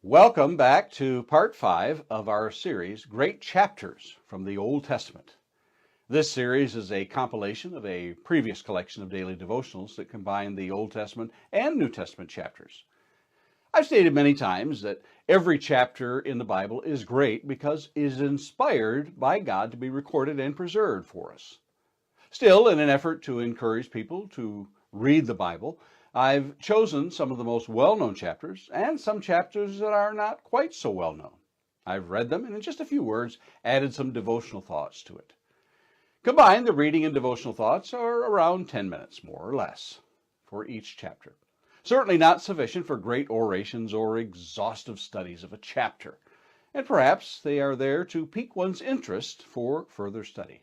Welcome back to part 5 of our series, Great Chapters from the Old Testament. This series is a compilation of a previous collection of daily devotionals that combine the Old Testament and New Testament chapters. I've stated many times that every chapter in the Bible is great because it is inspired by God to be recorded and preserved for us. Still, in an effort to encourage people to read the Bible, I've chosen some of the most well-known chapters and some chapters that are not quite so well-known. I've read them and in just a few words added some devotional thoughts to it. Combined, the reading and devotional thoughts are around 10 minutes, more or less, for each chapter. Certainly not sufficient for great orations or exhaustive studies of a chapter, and perhaps they are there to pique one's interest for further study.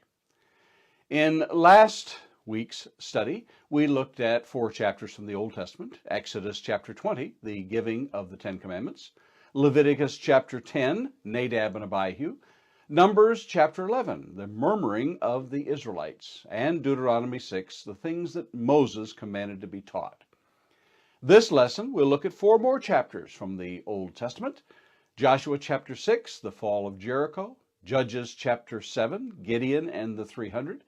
In last week's study, we looked at 4 chapters from the Old Testament: Exodus chapter 20, the giving of the Ten Commandments; Leviticus chapter 10, Nadab and Abihu; Numbers chapter 11, the murmuring of the Israelites; and Deuteronomy 6, the things that Moses commanded to be taught. This lesson, we'll look at 4 more chapters from the Old Testament: Joshua chapter 6, the fall of Jericho; Judges chapter 7, Gideon and the 300;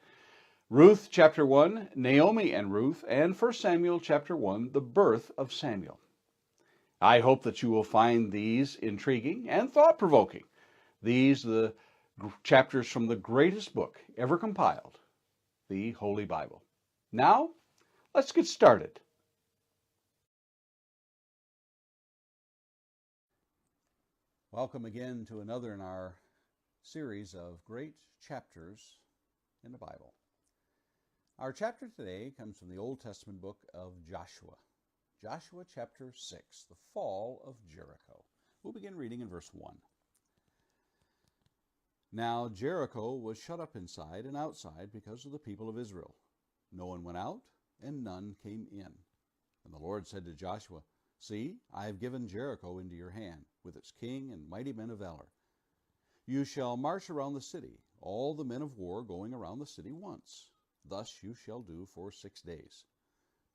Ruth chapter 1, Naomi and Ruth; and 1 Samuel chapter 1, the birth of Samuel. I hope that you will find these intriguing and thought-provoking. These the chapters from the greatest book ever compiled, the Holy Bible. Now, let's get started. Welcome again to another in our series of great chapters in the Bible. Our chapter today comes from the Old Testament book of Joshua. Joshua chapter 6, the fall of Jericho. We'll begin reading in verse 1. Now Jericho was shut up inside and outside because of the people of Israel. No one went out, and none came in. And the Lord said to Joshua, See, I have given Jericho into your hand, with its king and mighty men of valor. You shall march around the city, all the men of war going around the city once. Thus you shall do for 6 days.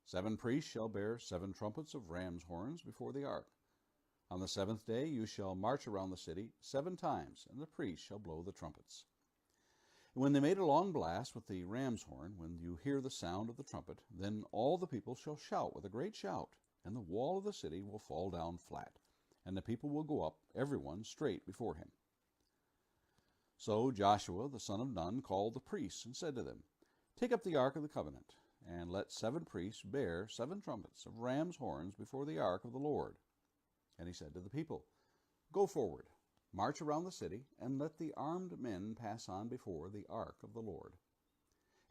7 priests shall bear 7 trumpets of ram's horns before the ark. On the 7th day you shall march around the city 7 times, and the priests shall blow the trumpets. And when they made a long blast with the ram's horn, when you hear the sound of the trumpet, then all the people shall shout with a great shout, and the wall of the city will fall down flat, and the people will go up, every one straight before him. So Joshua the son of Nun called the priests and said to them, Take up the ark of the covenant, and let 7 priests bear 7 trumpets of ram's horns before the ark of the Lord. And he said to the people, Go forward, march around the city, and let the armed men pass on before the ark of the Lord.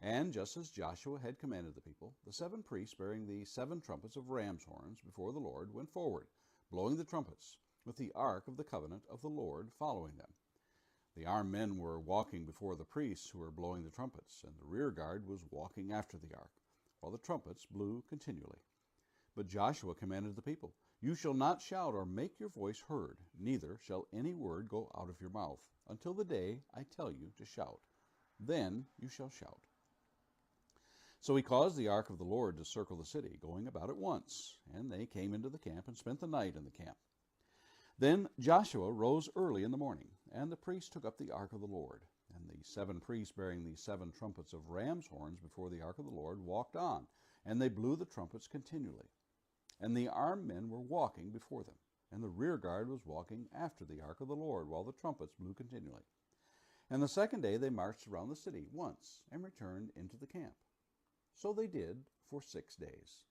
And just as Joshua had commanded the people, the 7 priests bearing the 7 trumpets of ram's horns before the Lord went forward, blowing the trumpets, with the ark of the covenant of the Lord following them. The armed men were walking before the priests who were blowing the trumpets, and the rear guard was walking after the ark, while the trumpets blew continually. But Joshua commanded the people, You shall not shout or make your voice heard, neither shall any word go out of your mouth, until the day I tell you to shout. Then you shall shout. So he caused the ark of the Lord to circle the city, going about it once, and they came into the camp and spent the night in the camp. Then Joshua rose early in the morning, and the priests took up the ark of the Lord. And the 7 priests bearing the 7 trumpets of ram's horns before the ark of the Lord walked on, and they blew the trumpets continually. And the armed men were walking before them, and the rear guard was walking after the ark of the Lord, while the trumpets blew continually. And the 2nd day they marched around the city once, and returned into the camp. So they did for 6 days.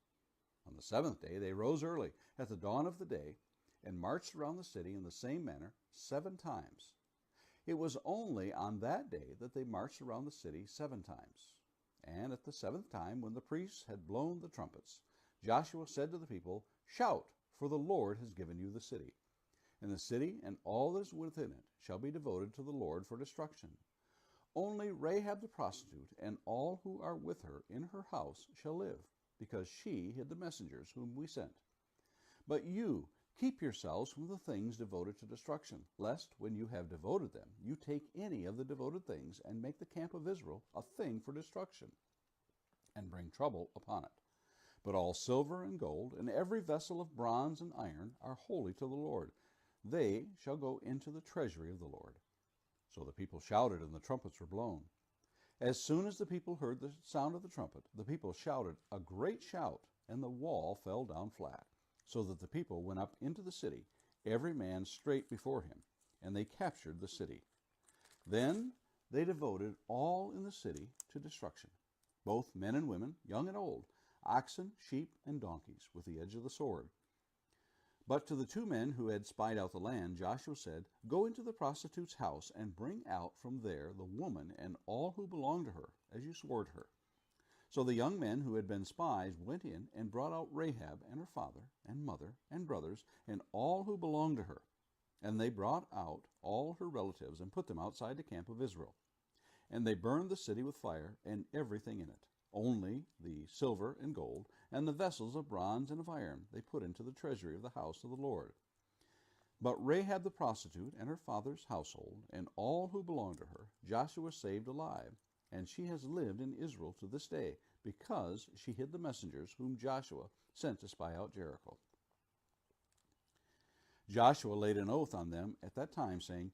On the 7th day they rose early, at the dawn of the day, and marched around the city in the same manner 7 times. It was only on that day that they marched around the city 7 times. And at the 7th time, when the priests had blown the trumpets, Joshua said to the people, Shout, for the Lord has given you the city. And the city and all that is within it shall be devoted to the Lord for destruction. Only Rahab the prostitute and all who are with her in her house shall live, because she hid the messengers whom we sent. But you, keep yourselves from the things devoted to destruction, lest, when you have devoted them, you take any of the devoted things and make the camp of Israel a thing for destruction, and bring trouble upon it. But all silver and gold, and every vessel of bronze and iron, are holy to the Lord. they shall go into the treasury of the Lord. So the people shouted, and the trumpets were blown. As soon as the people heard the sound of the trumpet, the people shouted a great shout, and the wall fell down flat, so that the people went up into the city, every man straight before him, and they captured the city. Then they devoted all in the city to destruction, both men and women, young and old, oxen, sheep, and donkeys, with the edge of the sword. But to the 2 men who had spied out the land, Joshua said, "Go into the prostitute's house and bring out from there the woman and all who belong to her, as you swore to her." So the young men who had been spies went in and brought out Rahab and her father and mother and brothers and all who belonged to her. And they brought out all her relatives and put them outside the camp of Israel. And they burned the city with fire and everything in it. Only the silver and gold and the vessels of bronze and of iron they put into the treasury of the house of the Lord. But Rahab the prostitute and her father's household and all who belonged to her, Joshua saved alive, and she has lived in Israel to this day, because she hid the messengers whom Joshua sent to spy out Jericho. Joshua laid an oath on them at that time, saying,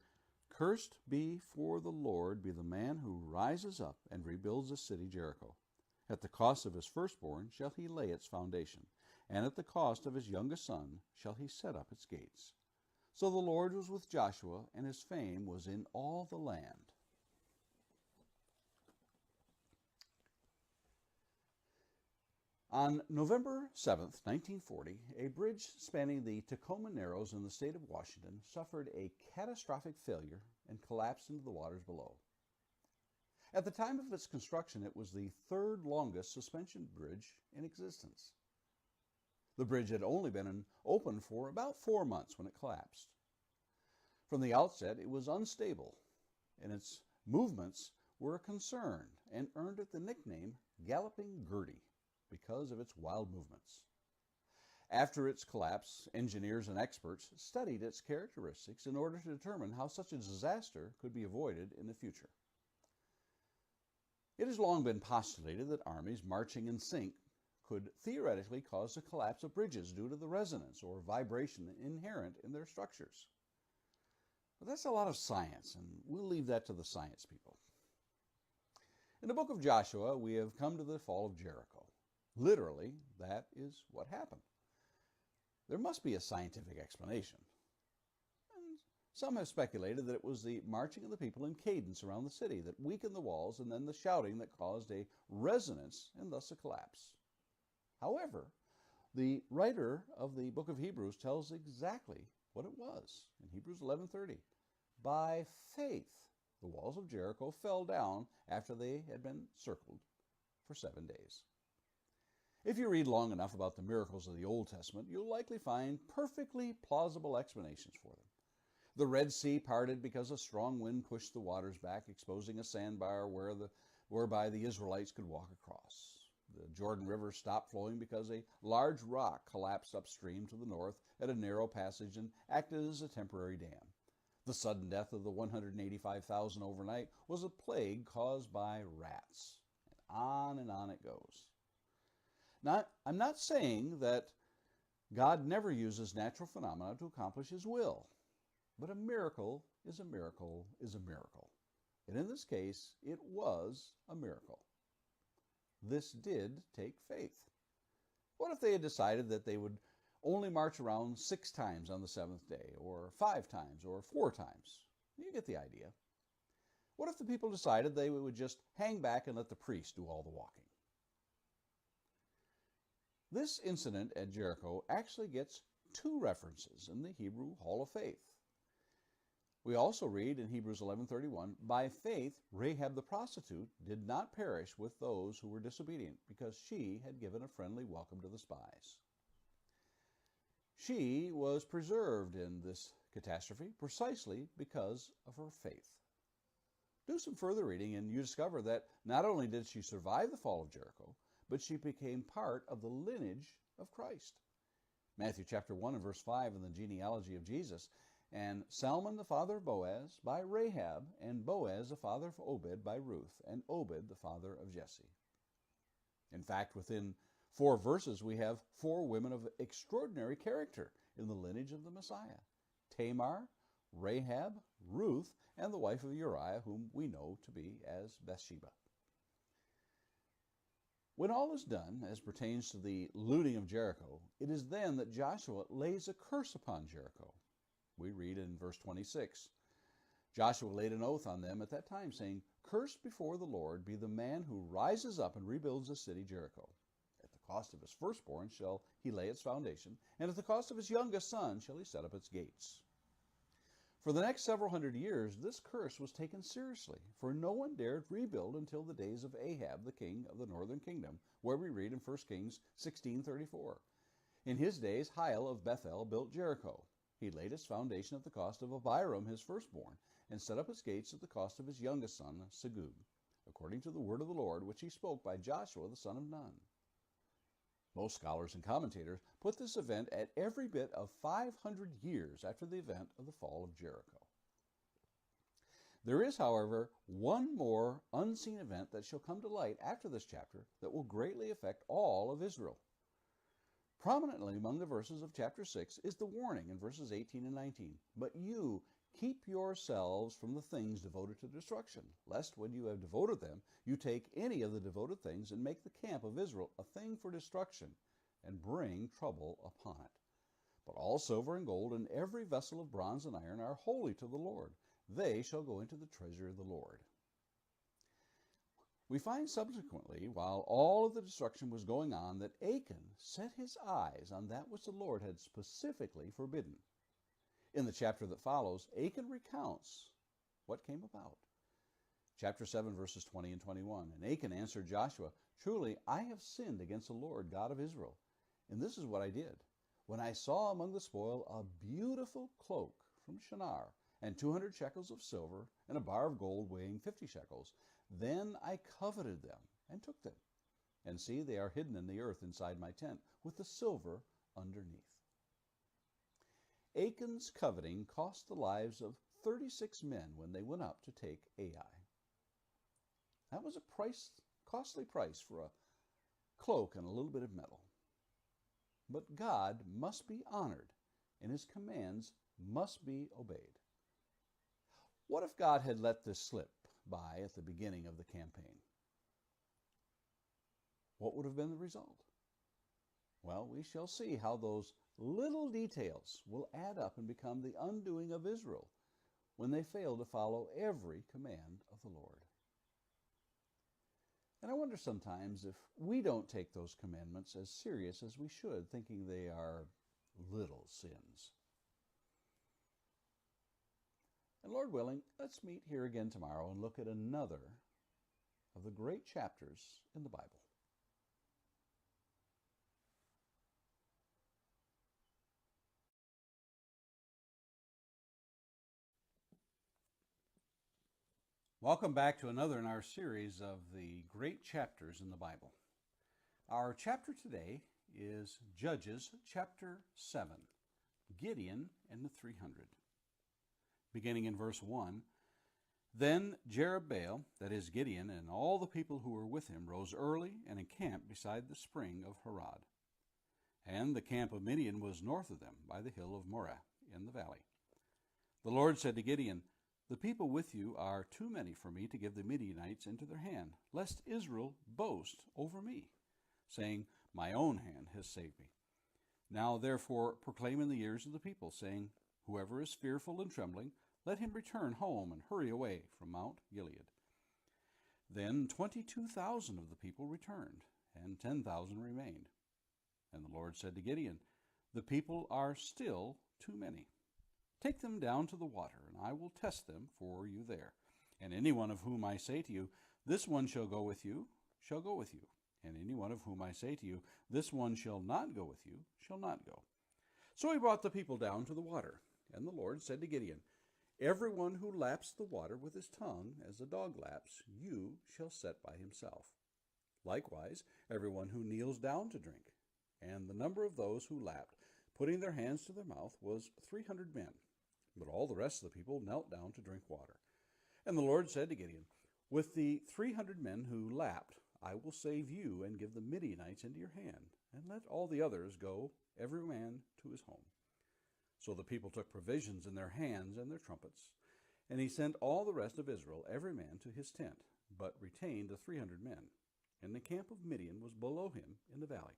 "Cursed be for the Lord be the man who rises up and rebuilds the city Jericho. At the cost of his firstborn shall he lay its foundation, and at the cost of his youngest son shall he set up its gates." So the Lord was with Joshua, and his fame was in all the land. On November 7th, 1940, a bridge spanning the Tacoma Narrows in the state of Washington suffered a catastrophic failure and collapsed into the waters below. At the time of its construction, it was the 3rd longest suspension bridge in existence. The bridge had only been open for about 4 months when it collapsed. From the outset, it was unstable, and its movements were a concern and earned it the nickname Galloping Gertie because of its wild movements. After its collapse, engineers and experts studied its characteristics in order to determine how such a disaster could be avoided in the future. It has long been postulated that armies marching in sync could theoretically cause the collapse of bridges due to the resonance or vibration inherent in their structures. But that's a lot of science, and we'll leave that to the science people. In the book of Joshua, we have come to the fall of Jericho. Literally, that is what happened. There must be a scientific explanation. And some have speculated that it was the marching of the people in cadence around the city that weakened the walls, and then the shouting that caused a resonance and thus a collapse. However, the writer of the book of Hebrews tells exactly what it was. In Hebrews 11:30, by faith the walls of Jericho fell down after they had been circled for 7 days. If you read long enough about the miracles of the Old Testament, you'll likely find perfectly plausible explanations for them. The Red Sea parted because a strong wind pushed the waters back, exposing a sandbar whereby the Israelites could walk across. The Jordan River stopped flowing because a large rock collapsed upstream to the north at a narrow passage and acted as a temporary dam. The sudden death of the 185,000 overnight was a plague caused by rats. And on it goes. Now, I'm not saying that God never uses natural phenomena to accomplish his will, but a miracle is a miracle is a miracle. And in this case, it was a miracle. This did take faith. What if they had decided that they would only march around 6 times on the 7th day, or 5 times, or 4 times? You get the idea. What if the people decided they would just hang back and let the priest do all the walking? This incident at Jericho actually gets 2 references in the Hebrew Hall of Faith. We also read in Hebrews 11:31, by faith Rahab the prostitute did not perish with those who were disobedient, because she had given a friendly welcome to the spies. She was preserved in this catastrophe precisely because of her faith. Do some further reading and you discover that not only did she survive the fall of Jericho, but she became part of the lineage of Christ. Matthew chapter 1 and verse 5 in the genealogy of Jesus, and Salmon the father of Boaz by Rahab, and Boaz the father of Obed by Ruth, and Obed the father of Jesse. In fact, within 4 verses we have 4 women of extraordinary character in the lineage of the Messiah. Tamar, Rahab, Ruth, and the wife of Uriah, whom we know to be as Bathsheba. When all is done, as pertains to the looting of Jericho, it is then that Joshua lays a curse upon Jericho. We read in verse 26, Joshua laid an oath on them at that time, saying, Cursed before the Lord be the man who rises up and rebuilds the city Jericho. At the cost of his firstborn shall he lay its foundation, and at the cost of his youngest son shall he set up its gates. For the next several hundred years, this curse was taken seriously, for no one dared rebuild until the days of Ahab, the king of the northern kingdom, where we read in 1 Kings 16:34. In his days, Hiel of Bethel built Jericho. He laid its foundation at the cost of Abiram, his firstborn, and set up its gates at the cost of his youngest son, Segub, according to the word of the Lord, which he spoke by Joshua the son of Nun. Most scholars and commentators put this event at every bit of 500 years after the event of the fall of Jericho. There is, however, one more unseen event that shall come to light after this chapter that will greatly affect all of Israel. Prominently among the verses of chapter 6 is the warning in verses 18 and 19. But you keep yourselves from the things devoted to destruction, lest when you have devoted them, you take any of the devoted things and make the camp of Israel a thing for destruction and bring trouble upon it. But all silver and gold and every vessel of bronze and iron are holy to the Lord. They shall go into the treasury of the Lord. We find subsequently, while all of the destruction was going on, that Achan set his eyes on that which the Lord had specifically forbidden. In the chapter that follows, Achan recounts what came about. Chapter 7, verses 20 and 21. And Achan answered Joshua, Truly, I have sinned against the Lord God of Israel. And this is what I did. When I saw among the spoil a beautiful cloak from Shinar, and 200 shekels of silver, and a bar of gold weighing 50 shekels, then I coveted them and took them. And see, they are hidden in the earth inside my tent, with the silver underneath. Achan's coveting cost the lives of 36 men when they went up to take Ai. That was a costly price for a cloak and a little bit of metal. But God must be honored, and his commands must be obeyed. What if God had let this slip by at the beginning of the campaign? What would have been the result? Well, we shall see how those little details will add up and become the undoing of Israel when they fail to follow every command of the Lord. And I wonder sometimes if we don't take those commandments as serious as we should, thinking they are little sins. And Lord willing, let's meet here again tomorrow and look at another of the great chapters in the Bible. Welcome back to another in our series of the great chapters in the Bible. Our chapter today is Judges chapter 7, Gideon and the 300. Beginning in verse 1, Then Jerubbaal, that is Gideon, and all the people who were with him rose early and encamped beside the spring of Harod. And the camp of Midian was north of them by the hill of Moreh in the valley. The Lord said to Gideon, The people with you are too many for me to give the Midianites into their hand, lest Israel boast over me, saying, My own hand has saved me. Now therefore proclaim in the ears of the people, saying, Whoever is fearful and trembling, let him return home and hurry away from Mount Gilead. Then 22,000 of the people returned, and 10,000 remained. And the Lord said to Gideon, The people are still too many. Take them down to the water, and I will test them for you there. And any one of whom I say to you, This one shall go with you, shall go with you. And any one of whom I say to you, This one shall not go with you, shall not go. So he brought the people down to the water. And the Lord said to Gideon, Everyone who laps the water with his tongue, as a dog laps, you shall set by himself. Likewise, everyone who kneels down to drink. And the number of those who lapped, putting their hands to their mouth, was 300 men. But all the rest of the people knelt down to drink water. And the Lord said to Gideon, With the 300 men who lapped, I will save you and give the Midianites into your hand, and let all the others go, every man to his home. So the people took provisions in their hands and their trumpets, and he sent all the rest of Israel, every man to his tent, but retained the 300 men. And the camp of Midian was below him in the valley.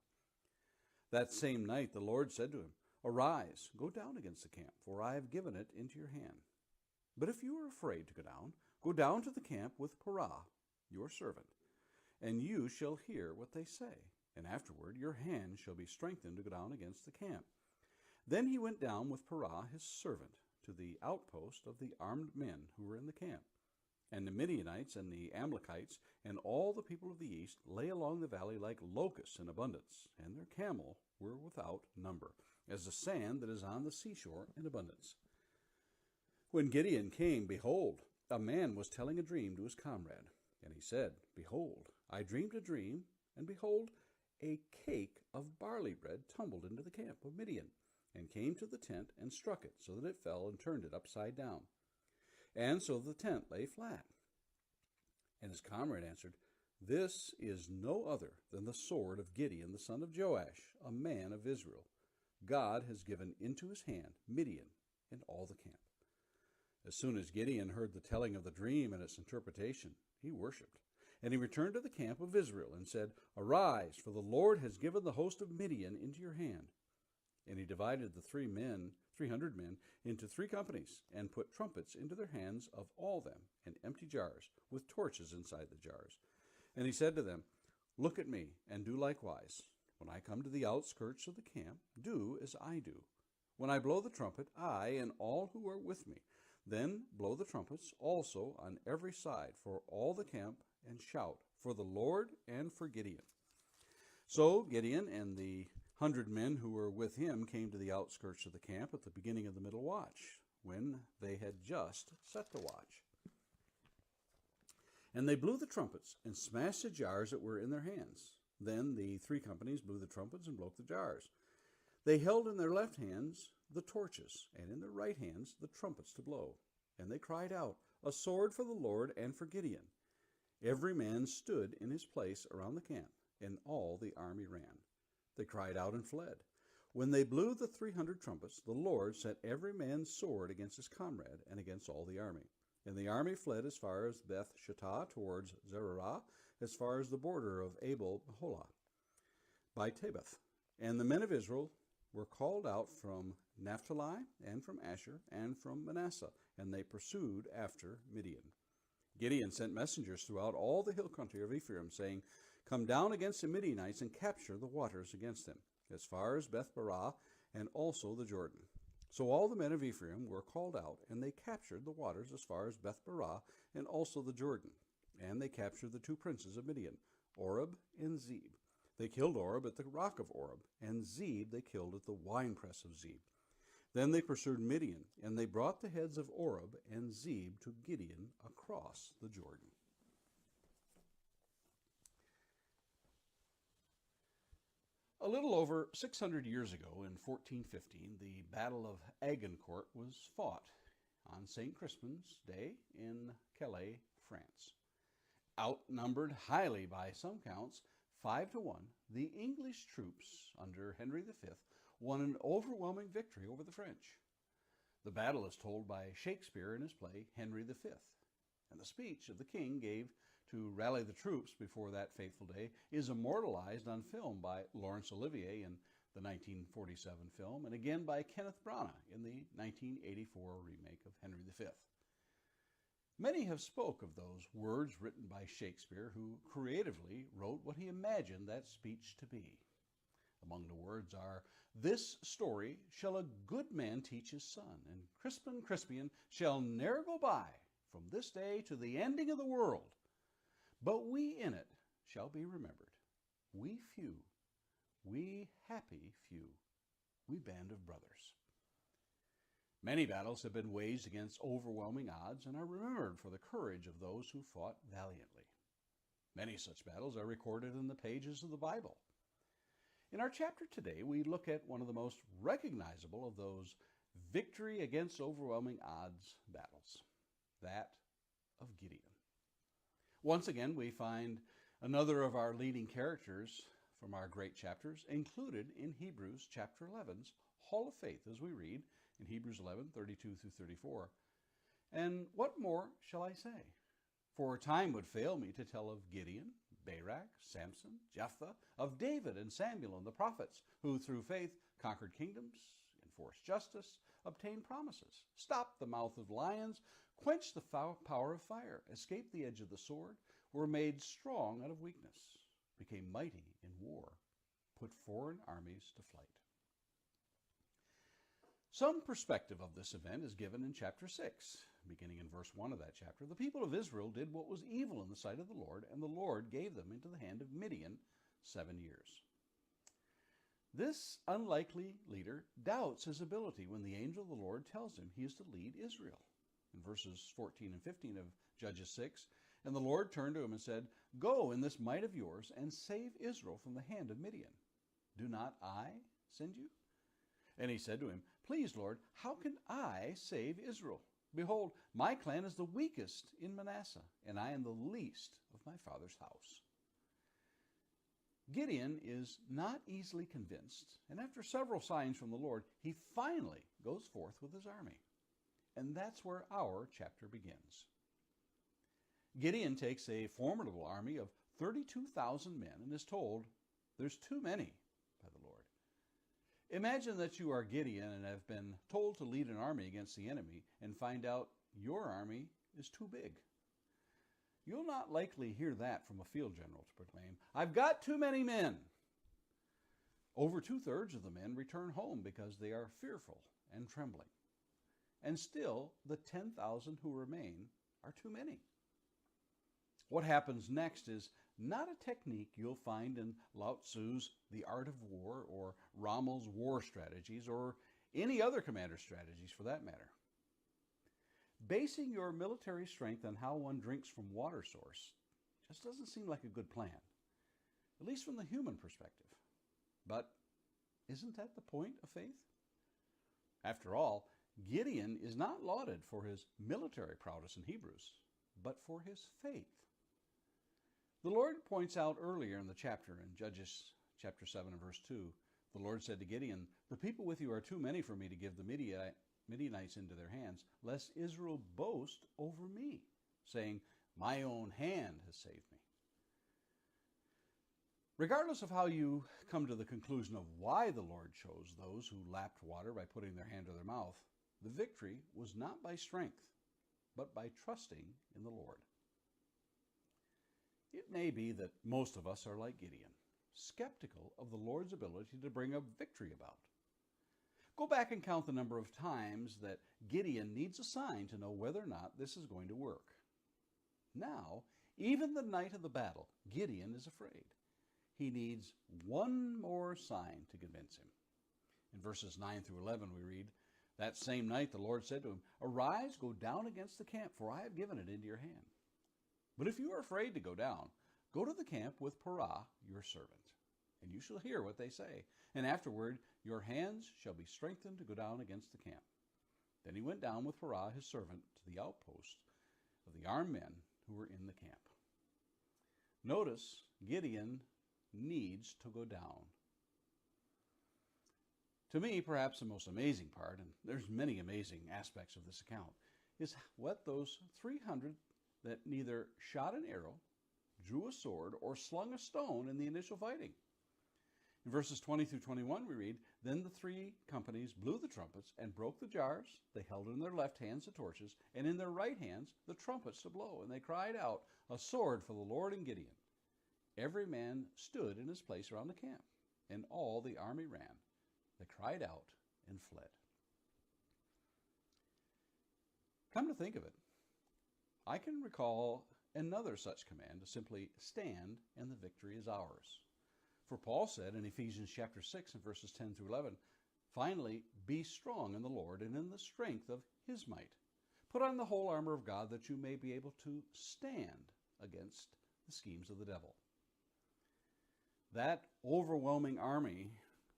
That same night the Lord said to him, Arise, go down against the camp, for I have given it into your hand. But if you are afraid to go down to the camp with Purah, your servant, and you shall hear what they say, and afterward your hand shall be strengthened to go down against the camp. Then he went down with Purah his servant to the outpost of the armed men who were in the camp. And the Midianites and the Amalekites and all the people of the east lay along the valley like locusts in abundance, and their camel were without number, as the sand that is on the seashore in abundance. When Gideon came, behold, a man was telling a dream to his comrade. And he said, Behold, I dreamed a dream, and behold, a cake of barley bread tumbled into the camp of Midian, and came to the tent and struck it, so that it fell and turned it upside down. And so the tent lay flat. And his comrade answered, This is no other than the sword of Gideon the son of Joash, a man of Israel. God has given into his hand Midian and all the camp. As soon as Gideon heard the telling of the dream and its interpretation, he worshipped. And he returned to the camp of Israel and said, Arise, for the Lord has given the host of Midian into your hand. And he divided the 300 men, into 3 companies, and put trumpets into their hands of all them, and empty jars, with torches inside the jars. And he said to them, Look at me, and do likewise. When I come to the outskirts of the camp, do as I do. When I blow the trumpet, I and all who are with me, then blow the trumpets also on every side for all the camp, and shout, For the Lord and for Gideon. So Gideon and the 100 men who were with him came to the outskirts of the camp at the beginning of the middle watch, when they had just set the watch. And they blew the trumpets and smashed the jars that were in their hands. Then the 3 companies blew the trumpets and broke the jars. They held in their left hands the torches, and in their right hands the trumpets to blow. And they cried out, A sword for the Lord and for Gideon. Every man stood in his place around the camp, and all the army ran. They cried out and fled. When they blew the 300 trumpets, the Lord set every man's sword against his comrade and against all the army. And the army fled as far as Beth Shittah towards Zererah, as far as the border of Abel Meholah, by Tabbath. And the men of Israel were called out from Naphtali, and from Asher, and from Manasseh, and they pursued after Midian. Gideon sent messengers throughout all the hill country of Ephraim, saying, Come down against the Midianites and capture the waters against them, as far as Beth-barah, and also the Jordan. So all the men of Ephraim were called out, and they captured the waters as far as Beth-barah, and also the Jordan. And they captured the 2 princes of Midian, Oreb and Zeb. They killed Oreb at the rock of Oreb, and Zeb they killed at the winepress of Zeb. Then they pursued Midian, and they brought the heads of Oreb and Zeb to Gideon across the Jordan. A little over 600 years ago, in 1415, the Battle of Agincourt was fought on St. Crispin's Day in Calais, France. Outnumbered highly by some counts, 5-1, the English troops under Henry V won an overwhelming victory over the French. The battle is told by Shakespeare in his play Henry V, and the speech of the king gave to rally the troops before that fateful day is immortalized on film by Laurence Olivier in the 1947 film, and again by Kenneth Branagh in the 1984 remake of Henry V. Many have spoke of those words written by Shakespeare, who creatively wrote what he imagined that speech to be. Among the words are, This story shall a good man teach his son, and Crispin Crispian shall ne'er go by from this day to the ending of the world. But we in it shall be remembered, we few, we happy few, we band of brothers. Many battles have been waged against overwhelming odds and are remembered for the courage of those who fought valiantly. Many such battles are recorded in the pages of the Bible. In our chapter today, we look at one of the most recognizable of those victory against overwhelming odds battles, that of Gideon. Once again, we find another of our leading characters from our great chapters included in Hebrews chapter 11's Hall of Faith, as we read in Hebrews 11:32 through 34. And what more shall I say? For time would fail me to tell of Gideon, Barak, Samson, Jephthah, of David and Samuel and the prophets, who through faith conquered kingdoms, enforced justice, obtained promises, stopped the mouth of lions, quenched the power of fire, escaped the edge of the sword, were made strong out of weakness, became mighty in war, put foreign armies to flight. Some perspective of this event is given in chapter 6, beginning in verse 1 of that chapter. The people of Israel did what was evil in the sight of the Lord, and the Lord gave them into the hand of Midian 7 years. This unlikely leader doubts his ability when the angel of the Lord tells him he is to lead Israel. In verses 14 and 15 of Judges 6, and the Lord turned to him and said, Go in this might of yours and save Israel from the hand of Midian. Do not I send you? And he said to him, Please, Lord, how can I save Israel? Behold, my clan is the weakest in Manasseh, and I am the least of my father's house. Gideon is not easily convinced, and after several signs from the Lord, he finally goes forth with his army. And that's where our chapter begins. Gideon takes a formidable army of 32,000 men and is told, There's too many by the Lord. Imagine that you are Gideon and have been told to lead an army against the enemy and find out your army is too big. You'll not likely hear that from a field general to proclaim, I've got too many men. Over 2/3 of the men return home because they are fearful and trembling. And still, the 10,000 who remain are too many. What happens next is not a technique you'll find in Lao Tzu's The Art of War or Rommel's War Strategies or any other commander strategies for that matter. Basing your military strength on how one drinks from water source just doesn't seem like a good plan, at least from the human perspective. But isn't that the point of faith? After all, Gideon is not lauded for his military prowess in Hebrews, but for his faith. The Lord points out earlier in the chapter, in Judges chapter 7 and verse 2, the Lord said to Gideon, The people with you are too many for me to give the Midianites into their hands, lest Israel boast over me, saying, My own hand has saved me. Regardless of how you come to the conclusion of why the Lord chose those who lapped water by putting their hand to their mouth, the victory was not by strength, but by trusting in the Lord. It may be that most of us are like Gideon, skeptical of the Lord's ability to bring a victory about. Go back and count the number of times that Gideon needs a sign to know whether or not this is going to work. Now, even the night of the battle, Gideon is afraid. He needs one more sign to convince him. In verses 9 through 11 we read, That same night the Lord said to him, Arise, go down against the camp, for I have given it into your hand. But if you are afraid to go down, go to the camp with Parah, your servant, and you shall hear what they say. And afterward your hands shall be strengthened to go down against the camp. Then he went down with Parah, his servant, to the outpost of the armed men who were in the camp. Notice Gideon needs to go down. To me, perhaps the most amazing part, and there's many amazing aspects of this account, is what those 300 that neither shot an arrow, drew a sword, or slung a stone in the initial fighting. In verses 20 through 21 we read, Then the 3 companies blew the trumpets and broke the jars. They held in their left hands the torches, and in their right hands the trumpets to blow. And they cried out, A sword for the Lord and Gideon. Every man stood in his place around the camp, and all the army ran. They cried out and fled. Come to think of it, I can recall another such command to simply stand and the victory is ours. For Paul said in Ephesians chapter 6 and verses 10 through 11, Finally, be strong in the Lord and in the strength of his might. Put on the whole armor of God that you may be able to stand against the schemes of the devil. That overwhelming army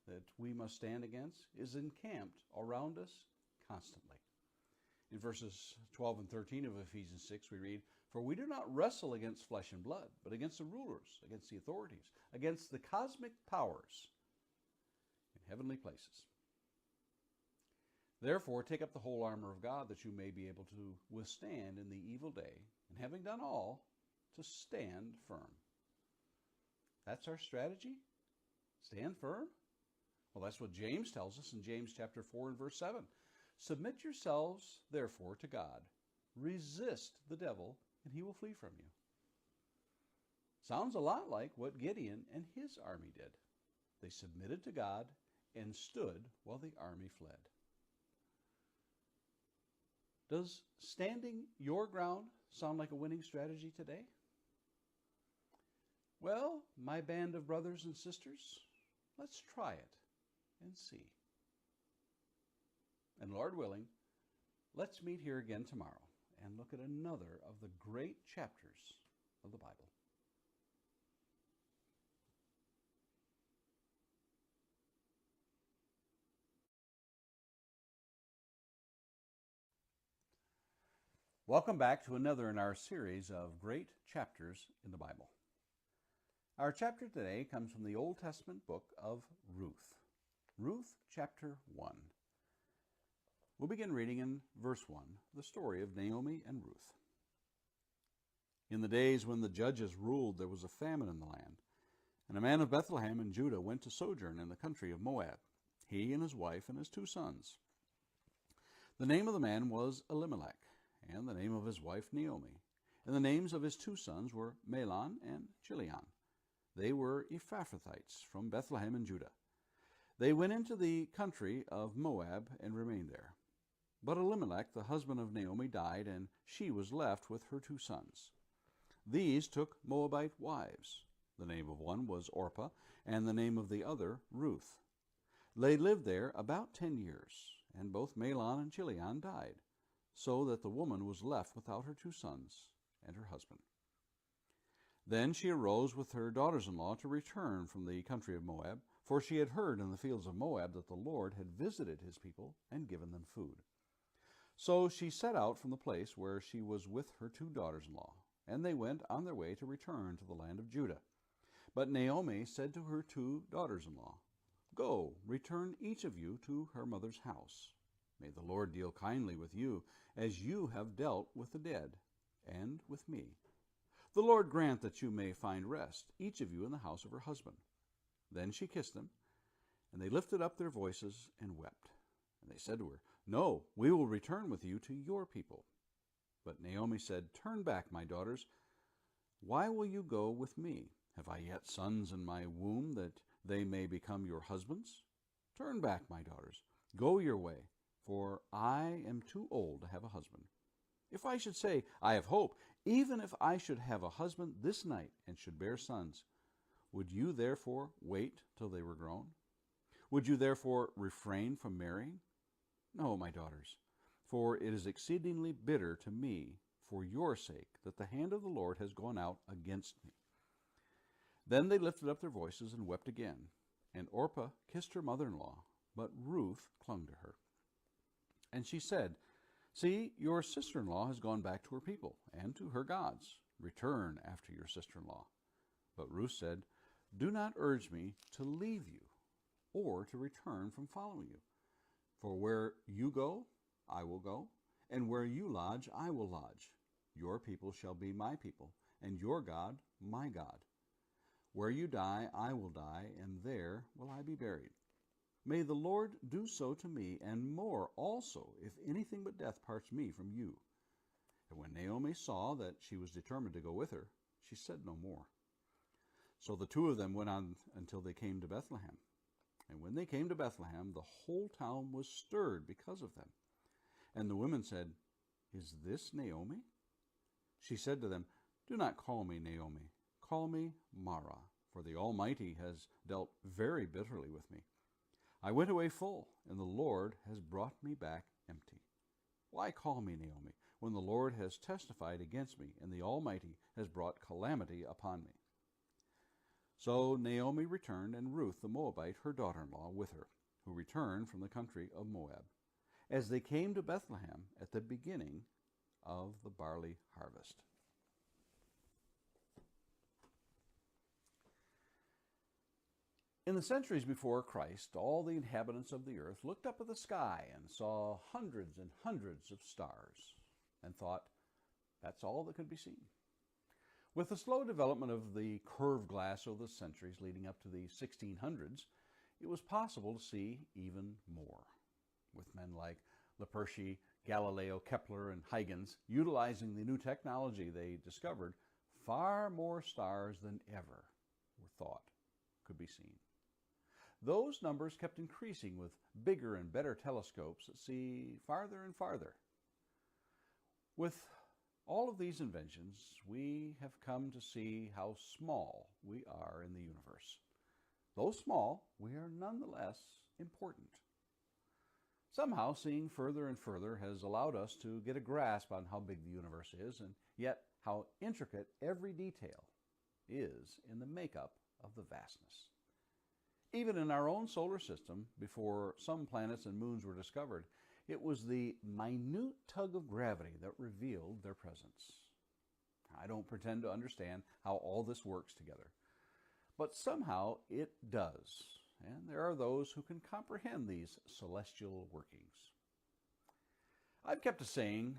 that we must stand against is encamped around us constantly. In verses 12 and 13 of Ephesians 6 we read, For we do not wrestle against flesh and blood, but against the rulers, against the authorities, against the cosmic powers in heavenly places. Therefore, take up the whole armor of God, that you may be able to withstand in the evil day, and having done all, to stand firm. That's our strategy? Stand firm? Well, that's what James tells us in James chapter 4 and verse 7. Submit yourselves, therefore, to God. Resist the devil, and he will flee from you. Sounds a lot like what Gideon and his army did. They submitted to God and stood while the army fled. Does standing your ground sound like a winning strategy today? Well, my band of brothers and sisters, let's try it and see. And Lord willing, let's meet here again tomorrow and look at another of the great chapters of the Bible. Welcome back to another in our series of great chapters in the Bible. Our chapter today comes from the Old Testament book of Ruth. Ruth chapter 1. We'll begin reading in verse 1, the story of Naomi and Ruth. In the days when the judges ruled, there was a famine in the land, and a man of Bethlehem in Judah went to sojourn in the country of Moab, he and his wife and his 2 sons. The name of the man was Elimelech, and the name of his wife Naomi, and the names of his 2 sons were Mahlon and Chilion. They were Ephrathites from Bethlehem in Judah. They went into the country of Moab and remained there. But Elimelech, the husband of Naomi, died, and she was left with her 2 sons. These took Moabite wives. The name of one was Orpah, and the name of the other Ruth. They lived there about 10 years, and both Mahlon and Chilion died, so that the woman was left without her 2 sons and her husband. Then she arose with her daughters-in-law to return from the country of Moab, for she had heard in the fields of Moab that the Lord had visited his people and given them food. So she set out from the place where she was with her 2 daughters-in-law, and they went on their way to return to the land of Judah. But Naomi said to her 2 daughters-in-law, "Go, return each of you to her mother's house. May the Lord deal kindly with you, as you have dealt with the dead, and with me. The Lord grant that you may find rest, each of you in the house of her husband." Then she kissed them, and they lifted up their voices and wept. And they said to her, "No, we will return with you to your people." But Naomi said, "Turn back, my daughters. Why will you go with me? Have I yet sons in my womb, that they may become your husbands? Turn back, my daughters. Go your way, for I am too old to have a husband. If I should say, 'I have hope,' even if I should have a husband this night and should bear sons, would you therefore wait till they were grown? Would you therefore refrain from marrying? No, my daughters, for it is exceedingly bitter to me for your sake that the hand of the Lord has gone out against me." Then they lifted up their voices and wept again, and Orpah kissed her mother-in-law, but Ruth clung to her. And she said, "See, your sister-in-law has gone back to her people and to her gods. Return after your sister-in-law." But Ruth said, "Do not urge me to leave you or to return from following you. For where you go, I will go, and where you lodge, I will lodge. Your people shall be my people, and your God, my God. Where you die, I will die, and there will I be buried. May the Lord do so to me, and more also, if anything but death parts me from you." And when Naomi saw that she was determined to go with her, she said no more. So the 2 of them went on until they came to Bethlehem. And when they came to Bethlehem, the whole town was stirred because of them. And the women said, "Is this Naomi?" She said to them, "Do not call me Naomi. Call me Mara, for the Almighty has dealt very bitterly with me. I went away full, and the Lord has brought me back empty. Why call me Naomi, when the Lord has testified against me, and the Almighty has brought calamity upon me?" So Naomi returned, and Ruth the Moabite, her daughter-in-law, with her, who returned from the country of Moab, as they came to Bethlehem at the beginning of the barley harvest. In the centuries before Christ, all the inhabitants of the earth looked up at the sky and saw hundreds and hundreds of stars and thought, that's all that could be seen. With the slow development of the curved glass over the centuries leading up to the 1600s, it was possible to see even more, with men like Lippershey, Galileo, Kepler, and Huygens utilizing the new technology they discovered. Far more stars than ever were thought could be seen. Those numbers kept increasing with bigger and better telescopes that see farther and farther. With all of these inventions, we have come to see how small we are in the universe. Though small, we are nonetheless important. Somehow, seeing further and further has allowed us to get a grasp on how big the universe is, and yet how intricate every detail is in the makeup of the vastness. Even in our own solar system, before some planets and moons were discovered, it was the minute tug of gravity that revealed their presence. I don't pretend to understand how all this works together, but somehow it does, and there are those who can comprehend these celestial workings. I've kept a saying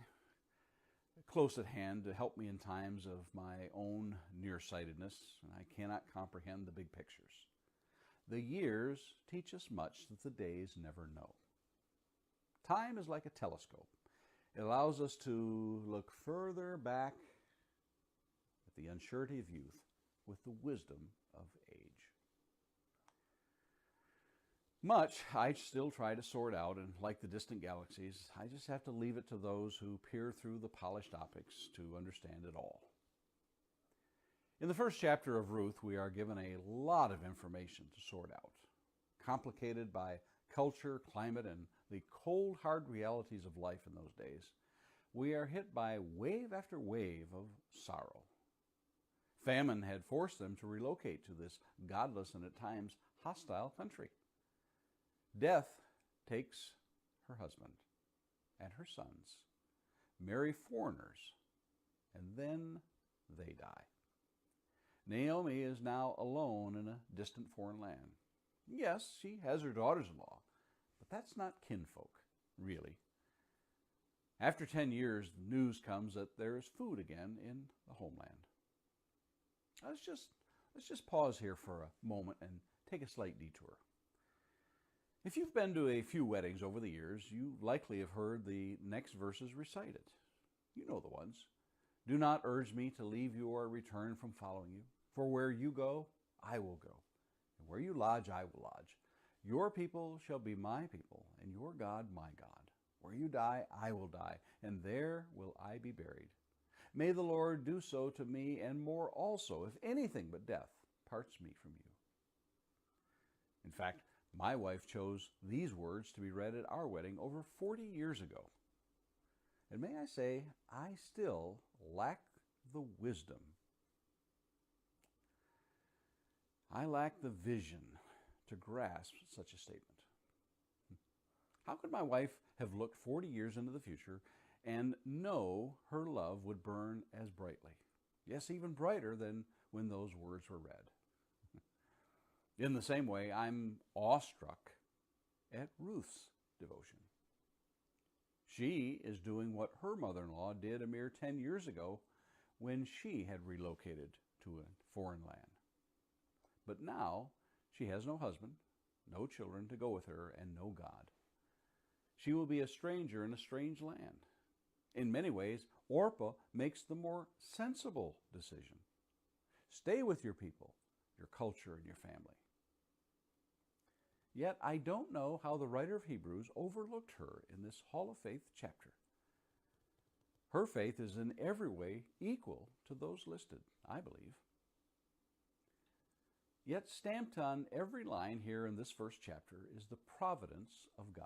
close at hand to help me in times of my own nearsightedness, and I cannot comprehend the big pictures. The years teach us much that the days never know. Time is like a telescope. It allows us to look further back at the unsurety of youth with the wisdom of age. Much I still try to sort out, and like the distant galaxies, I just have to leave it to those who peer through the polished optics to understand it all. In the first chapter of Ruth, we are given a lot of information to sort out, complicated by culture, climate, and the cold, hard realities of life in those days. We are hit by wave after wave of sorrow. Famine had forced them to relocate to this godless and at times hostile country. Death takes her husband and her sons, marry foreigners, and then they die. Naomi is now alone in a distant foreign land. Yes, she has her daughters-in-law, but that's not kinfolk, really. After 10 years, the news comes that there is food again in the homeland. Let's just pause here for a moment and take a slight detour. If you've been to a few weddings over the years, you likely have heard the next verses recited. You know the ones. Do not urge me to leave you or return from following you. For where you go, I will go. And where you lodge, I will lodge. Your people shall be my people, and your God my God. Where you die, I will die, and there will I be buried. May the Lord do so to me, and more also, if anything but death parts me from you. In fact, my wife chose these words to be read at our wedding over 40 years ago. And may I say, I still lack the wisdom. I lack the vision to grasp such a statement. How could my wife have looked 40 years into the future and know her love would burn as brightly? Yes, even brighter than when those words were read. In the same way, I'm awestruck at Ruth's devotion. She is doing what her mother-in-law did a mere 10 years ago when she had relocated to a foreign land. But now she has no husband, no children to go with her, and no God. She will be a stranger in a strange land. In many ways, Orpah makes the more sensible decision. Stay with your people, your culture, and your family. Yet I don't know how the writer of Hebrews overlooked her in this Hall of Faith chapter. Her faith is in every way equal to those listed, I believe. Yet stamped on every line here in this first chapter is the providence of God.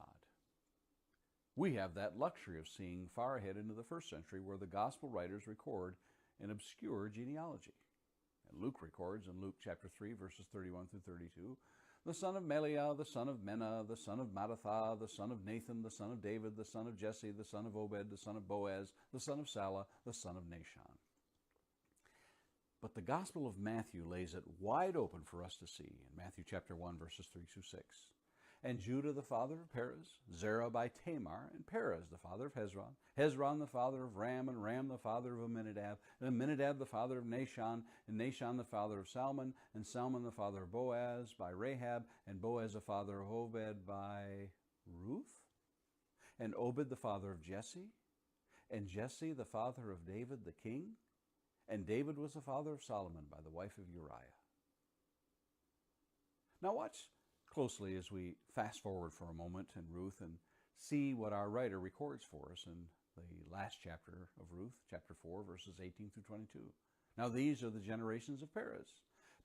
We have that luxury of seeing far ahead into the first century where the gospel writers record an obscure genealogy. And Luke records in Luke chapter 3, verses 31 through 32, the son of Meliah, the son of Menah, the son of Mattatha, the son of Nathan, the son of David, the son of Jesse, the son of Obed, the son of Boaz, the son of Salah, the son of Nahshon. But the Gospel of Matthew lays it wide open for us to see in Matthew chapter 1, verses 3 through 6. And Judah the father of Perez, Zerah by Tamar, and Perez the father of Hezron, Hezron the father of Ram, and Ram the father of Amminadab, and Amminadab the father of Nahshon, and Nahshon the father of Salmon, and Salmon the father of Boaz by Rahab, and Boaz the father of Obed by Ruth, and Obed the father of Jesse, and Jesse the father of David the king, and David was the father of Solomon by the wife of Uriah. Now watch closely as we fast forward for a moment in Ruth and see what our writer records for us in the last chapter of Ruth, chapter 4, verses 18 through 22. Now these are the generations of Perez.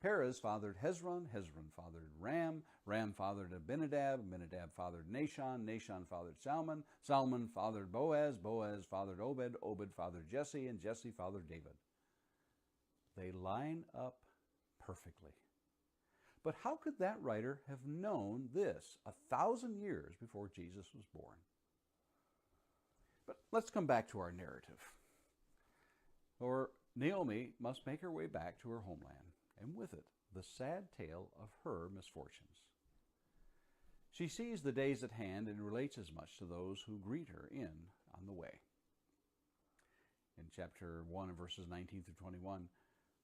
Perez fathered Hezron, Hezron fathered Ram, Ram fathered Abinadab, Abinadab fathered Nahshon, Nahshon fathered Salmon, Salmon fathered Boaz, Boaz fathered Obed, Obed fathered Jesse, and Jesse fathered David. They line up perfectly. But how could that writer have known this 1,000 years before Jesus was born? But let's come back to our narrative. For Naomi must make her way back to her homeland, and with it, the sad tale of her misfortunes. She sees the days at hand and relates as much to those who greet her on the way. In chapter 1 verses 19 through 21,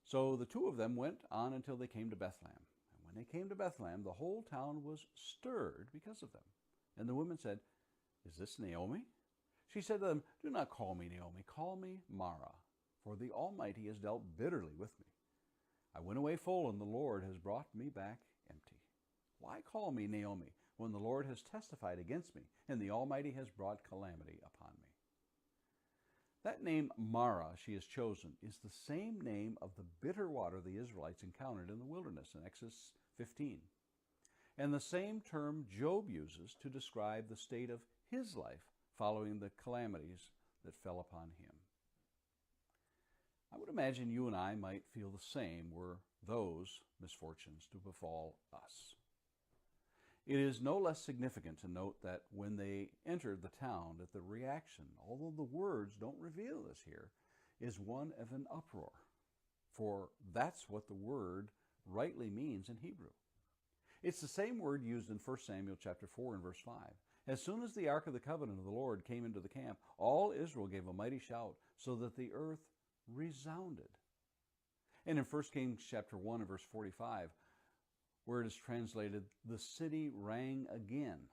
so the two of them went on until they came to Bethlehem. When they came to Bethlehem, the whole town was stirred because of them. And the women said, "Is this Naomi?" She said to them, "Do not call me Naomi, call me Mara, for the Almighty has dealt bitterly with me. I went away full, and the Lord has brought me back empty. Why call me Naomi, when the Lord has testified against me, and the Almighty has brought calamity upon me?" That name Mara she has chosen is the same name of the bitter water the Israelites encountered in the wilderness in Exodus 15, and the same term Job uses to describe the state of his life following the calamities that fell upon him. I would imagine you and I might feel the same were those misfortunes to befall us. It is no less significant to note that when they entered the town, that the reaction, although the words don't reveal this here, is one of an uproar. For that's what the word rightly means in Hebrew. It's the same word used in 1 Samuel chapter 4 and verse 5. As soon as the ark of the covenant of the Lord came into the camp, all Israel gave a mighty shout, so that the earth resounded. And in 1 Kings chapter 1 and verse 45, where it is translated, the city rang again.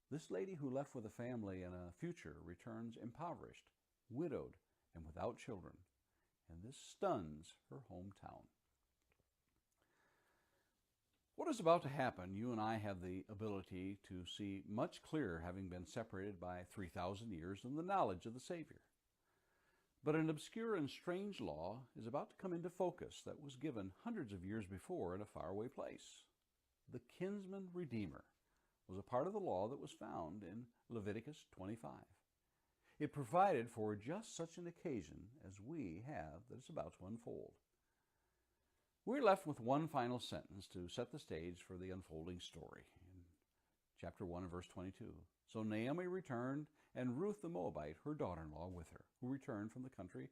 This lady who left with a family and a future returns impoverished, widowed, and without children, and this stuns her hometown. What is about to happen, you and I have the ability to see much clearer, having been separated by 3,000 years in the knowledge of the Savior. But an obscure and strange law is about to come into focus that was given hundreds of years before in a faraway place. The kinsman redeemer was a part of the law that was found in Leviticus 25. It provided for just such an occasion as we have that is about to unfold. We're left with one final sentence to set the stage for the unfolding story. In chapter 1 and verse 22. So Naomi returned, and Ruth the Moabite, her daughter-in-law, with her, who returned from the country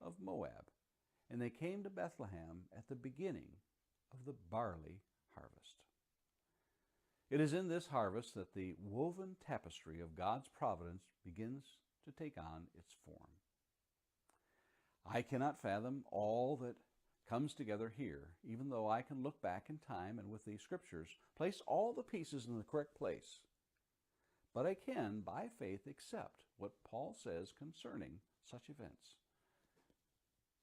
of Moab. And they came to Bethlehem at the beginning of the barley harvest. It is in this harvest that the woven tapestry of God's providence begins to take on its form. I cannot fathom all that comes together here, even though I can look back in time and with the scriptures place all the pieces in the correct place. But I can, by faith, accept what Paul says concerning such events.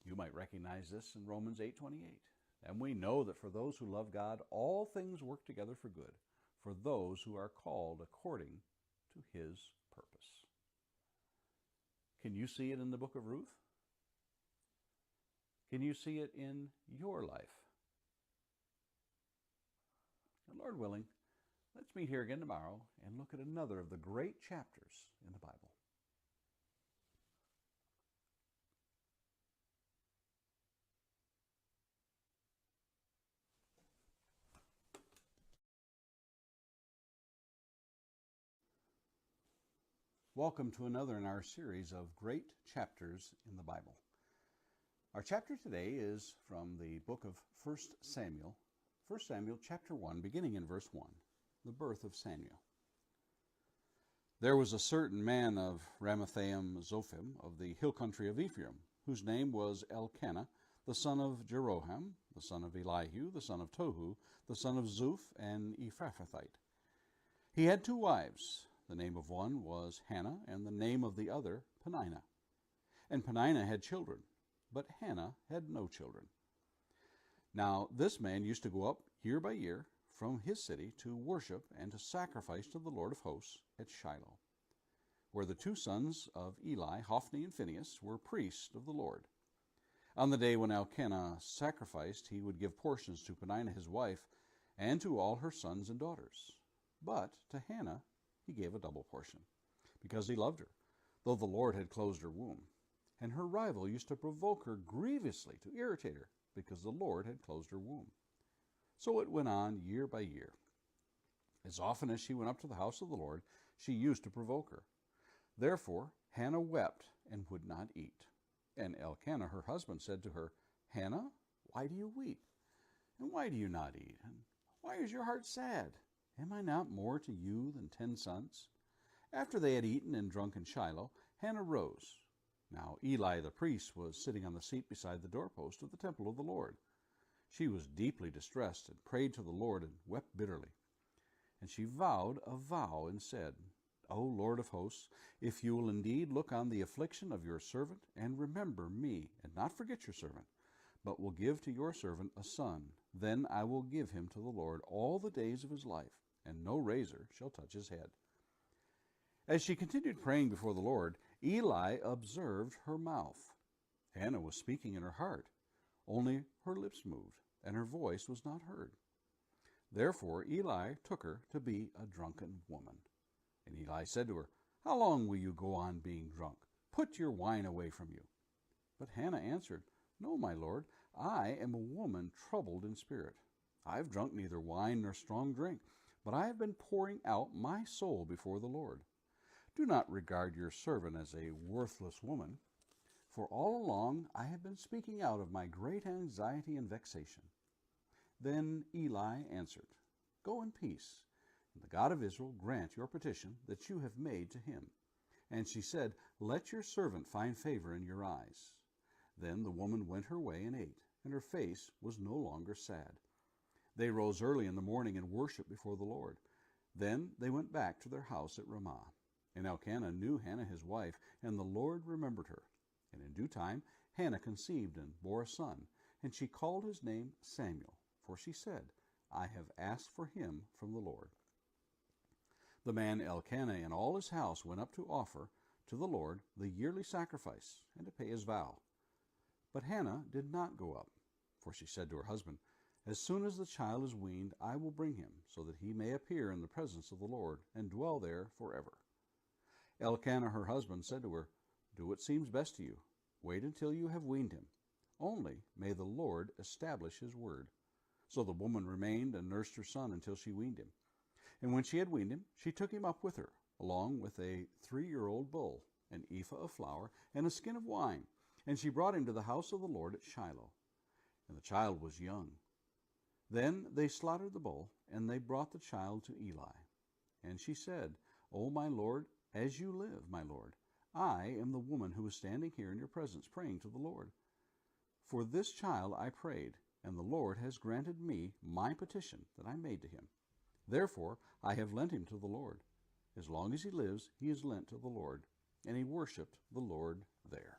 You might recognize this in Romans 8:28. And we know that for those who love God, all things work together for good, for those who are called according to his purpose. Can you see it in the book of Ruth? Can you see it in your life? And Lord willing, let's meet here again tomorrow and look at another of the great chapters in the Bible. Welcome to another in our series of great chapters in the Bible. Our chapter today is from the book of 1 Samuel, 1 Samuel chapter 1, beginning in verse 1, the birth of Samuel. There was a certain man of Ramathaim Zophim of the hill country of Ephraim, whose name was Elkanah, the son of Jeroham, the son of Elihu, the son of Tohu, the son of Zuph, and Ephrathite. He had two wives. The name of one was Hannah, and the name of the other Peninnah. And Peninnah had children, but Hannah had no children. Now this man used to go up year by year from his city to worship and to sacrifice to the Lord of hosts at Shiloh, where the two sons of Eli, Hophni and Phinehas, were priests of the Lord. On the day when Elkanah sacrificed, he would give portions to Peninnah his wife and to all her sons and daughters. But to Hannah he gave a double portion, because he loved her, though the Lord had closed her womb. And her rival used to provoke her grievously to irritate her, because the Lord had closed her womb. So it went on year by year. As often as she went up to the house of the Lord, she used to provoke her. Therefore Hannah wept and would not eat. And Elkanah her husband said to her, Hannah, why do you weep? And why do you not eat? And why is your heart sad? Am I not more to you than 10 sons? After they had eaten and drunk in Shiloh, Hannah rose. Now Eli the priest was sitting on the seat beside the doorpost of the temple of the Lord. She was deeply distressed and prayed to the Lord and wept bitterly. And she vowed a vow and said, O Lord of hosts, if you will indeed look on the affliction of your servant and remember me, and not forget your servant, but will give to your servant a son, then I will give him to the Lord all the days of his life, and no razor shall touch his head. As she continued praying before the Lord, Eli observed her mouth. Hannah was speaking in her heart, only her lips moved, and her voice was not heard. Therefore Eli took her to be a drunken woman. And Eli said to her, How long will you go on being drunk? Put your wine away from you. But Hannah answered, No, my lord, I am a woman troubled in spirit. I have drunk neither wine nor strong drink, but I have been pouring out my soul before the Lord. Do not regard your servant as a worthless woman, for all along I have been speaking out of my great anxiety and vexation. Then Eli answered, Go in peace, and the God of Israel grant your petition that you have made to him. And she said, Let your servant find favor in your eyes. Then the woman went her way and ate, and her face was no longer sad. They rose early in the morning and worshipped before the Lord. Then they went back to their house at Ramah. And Elkanah knew Hannah his wife, and the Lord remembered her. And in due time Hannah conceived and bore a son, and she called his name Samuel, for she said, I have asked for him from the Lord. The man Elkanah and all his house went up to offer to the Lord the yearly sacrifice and to pay his vow. But Hannah did not go up, for she said to her husband, As soon as the child is weaned, I will bring him, so that he may appear in the presence of the Lord and dwell there forever. Elkanah her husband said to her, Do what seems best to you. Wait until you have weaned him. Only may the Lord establish his word. So the woman remained and nursed her son until she weaned him. And when she had weaned him, she took him up with her, along with a 3-year-old bull, an ephah of flour, and a skin of wine. And she brought him to the house of the Lord at Shiloh. And the child was young. Then they slaughtered the bull, and they brought the child to Eli. And she said, O my Lord, as you live, my Lord, I am the woman who is standing here in your presence praying to the Lord. For this child I prayed, and the Lord has granted me my petition that I made to him. Therefore I have lent him to the Lord. As long as he lives, he is lent to the Lord. And he worshipped the Lord there.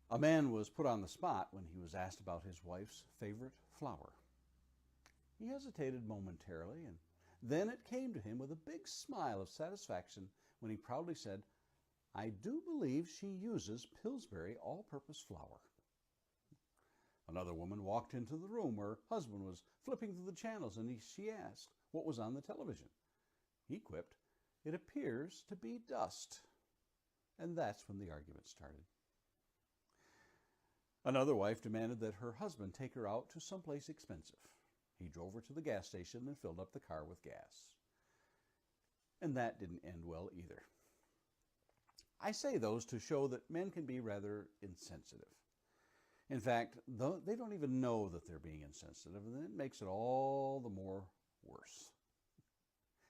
A man was put on the spot when he was asked about his wife's favorite flower. He hesitated momentarily, and then it came to him with a big smile of satisfaction when he proudly said, I do believe she uses Pillsbury all-purpose flour. Another woman walked into the room where her husband was flipping through the channels, and she asked what was on the television. He quipped, It appears to be dust. And that's when the argument started. Another wife demanded that her husband take her out to someplace expensive. He drove her to the gas station and filled up the car with gas. And that didn't end well either. I say those to show that men can be rather insensitive. In fact, they don't even know that they're being insensitive, and it makes it all the more worse.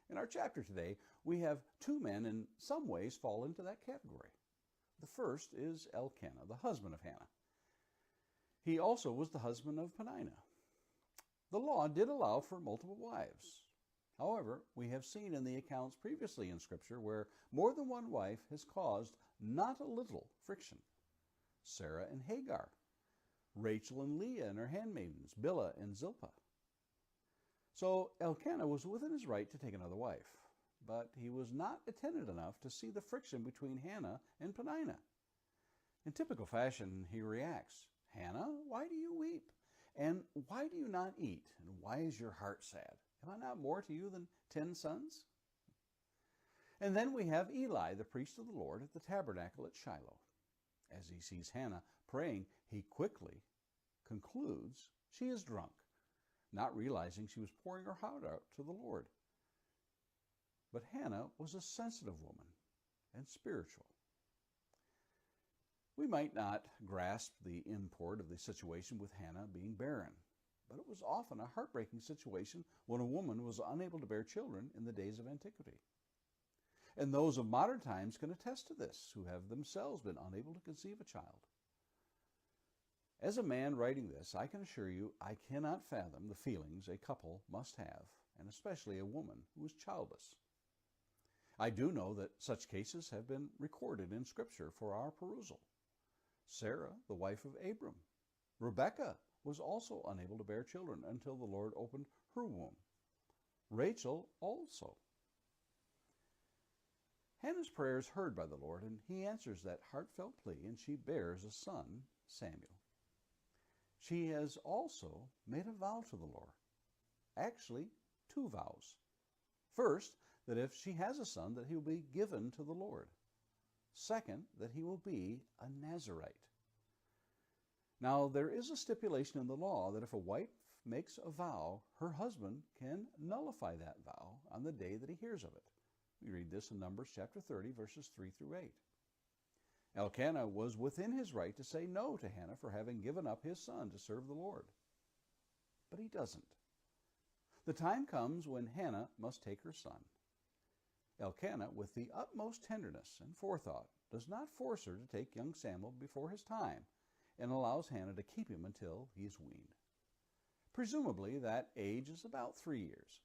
In our chapter today, we have two men in some ways fall into that category. The first is Elkanah, the husband of Hannah. He also was the husband of Peninnah. The law did allow for multiple wives. However, we have seen in the accounts previously in Scripture where more than one wife has caused not a little friction. Sarah and Hagar, Rachel and Leah and her handmaidens, Bilhah and Zilpah. So Elkanah was within his right to take another wife, but he was not attentive enough to see the friction between Hannah and Peninnah. In typical fashion, he reacts, "Hannah, why do you weep? And why do you not eat? And why is your heart sad? Am I not more to you than 10 sons?" And then we have Eli, the priest of the Lord, at the tabernacle at Shiloh. As he sees Hannah praying, he quickly concludes she is drunk, not realizing she was pouring her heart out to the Lord. But Hannah was a sensitive woman and spiritual. We might not grasp the import of the situation with Hannah being barren, but it was often a heartbreaking situation when a woman was unable to bear children in the days of antiquity. And those of modern times can attest to this, who have themselves been unable to conceive a child. As a man writing this, I can assure you I cannot fathom the feelings a couple must have, and especially a woman who is childless. I do know that such cases have been recorded in Scripture for our perusal. Sarah, the wife of Abram. Rebekah was also unable to bear children until the Lord opened her womb. Rachel also. Hannah's prayer is heard by the Lord, and he answers that heartfelt plea, and she bears a son, Samuel. She has also made a vow to the Lord. Actually, two vows. First, that if she has a son, that he will be given to the Lord. Second, that he will be a Nazirite. Now, there is a stipulation in the law that if a wife makes a vow, her husband can nullify that vow on the day that he hears of it. We read this in Numbers chapter 30, verses 3 through 8. Elkanah was within his right to say no to Hannah for having given up his son to serve the Lord. But he doesn't. The time comes when Hannah must take her son. Elkanah, with the utmost tenderness and forethought, does not force her to take young Samuel before his time and allows Hannah to keep him until he is weaned. Presumably, that age is about 3 years.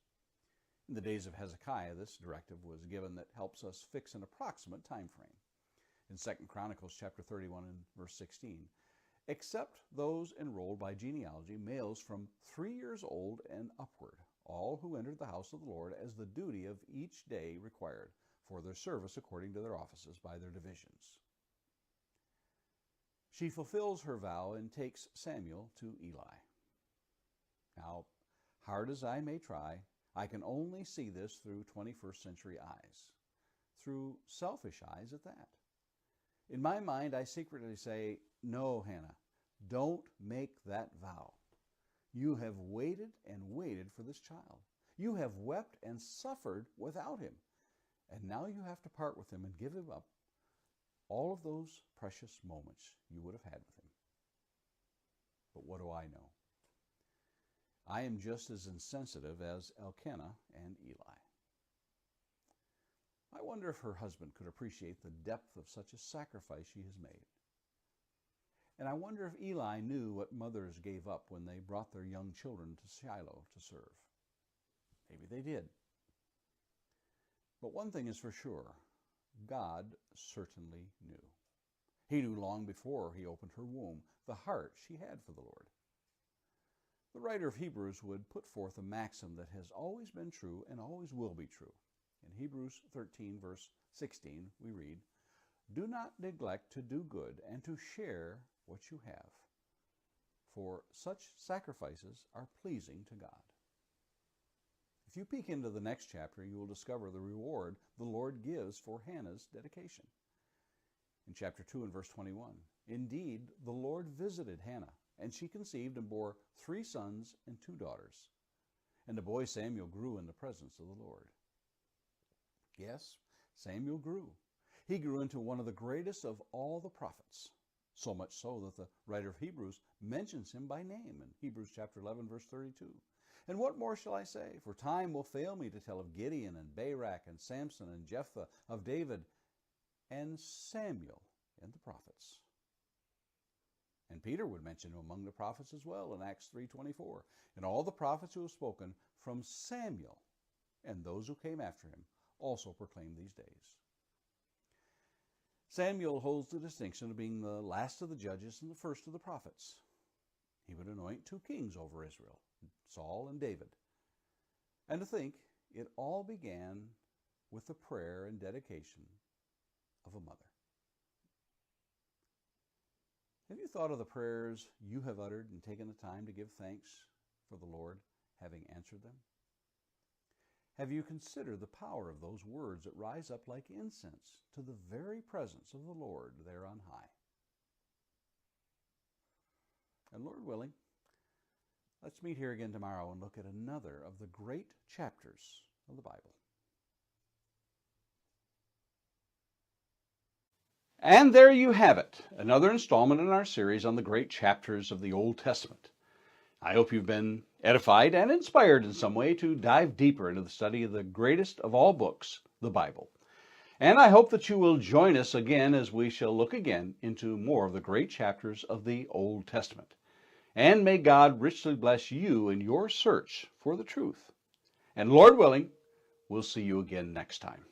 In the days of Hezekiah, this directive was given that helps us fix an approximate time frame. In 2 Chronicles chapter 31 and verse 16, except those enrolled by genealogy, males from 3 years old and upward, all who entered the house of the Lord as the duty of each day required for their service according to their offices by their divisions. She fulfills her vow and takes Samuel to Eli. Now, hard as I may try, I can only see this through 21st century eyes, through selfish eyes at that. In my mind, I secretly say, no, Hannah, don't make that vow. You have waited and waited for this child. You have wept and suffered without him. And now you have to part with him and give him up all of those precious moments you would have had with him. But what do I know? I am just as insensitive as Elkanah and Eli. I wonder if her husband could appreciate the depth of such a sacrifice she has made. And I wonder if Eli knew what mothers gave up when they brought their young children to Shiloh to serve. Maybe they did. But one thing is for sure, God certainly knew. He knew long before he opened her womb the heart she had for the Lord. The writer of Hebrews would put forth a maxim that has always been true and always will be true. In Hebrews 13, verse 16, we read, "Do not neglect to do good and to share what you have, for such sacrifices are pleasing to God." If you peek into the next chapter, you will discover the reward the Lord gives for Hannah's dedication. In chapter 2 and verse 21, "Indeed, the Lord visited Hannah, and she conceived and bore 3 sons and 2 daughters. And the boy Samuel grew in the presence of the Lord." Yes, Samuel grew. He grew into one of the greatest of all the prophets, so much so that the writer of Hebrews mentions him by name in Hebrews chapter 11, verse 32. And what more shall I say? For time will fail me to tell of Gideon and Barak and Samson and Jephthah, of David and Samuel and the prophets. And Peter would mention him among the prophets as well in Acts 3:24. And all the prophets who have spoken from Samuel and those who came after him also proclaim these days. Samuel holds the distinction of being the last of the judges and the first of the prophets. He would anoint 2 kings over Israel, Saul and David. And to think, it all began with the prayer and dedication of a mother. Have you thought of the prayers you have uttered and taken the time to give thanks for the Lord having answered them? Have you considered the power of those words that rise up like incense to the very presence of the Lord there on high? And Lord willing, let's meet here again tomorrow and look at another of the great chapters of the Bible. And there you have it, another installment in our series on the great chapters of the Old Testament. I hope you've been edified and inspired in some way to dive deeper into the study of the greatest of all books, the Bible. And I hope that you will join us again as we shall look again into more of the great chapters of the Old Testament. And may God richly bless you in your search for the truth. And Lord willing, we'll see you again next time.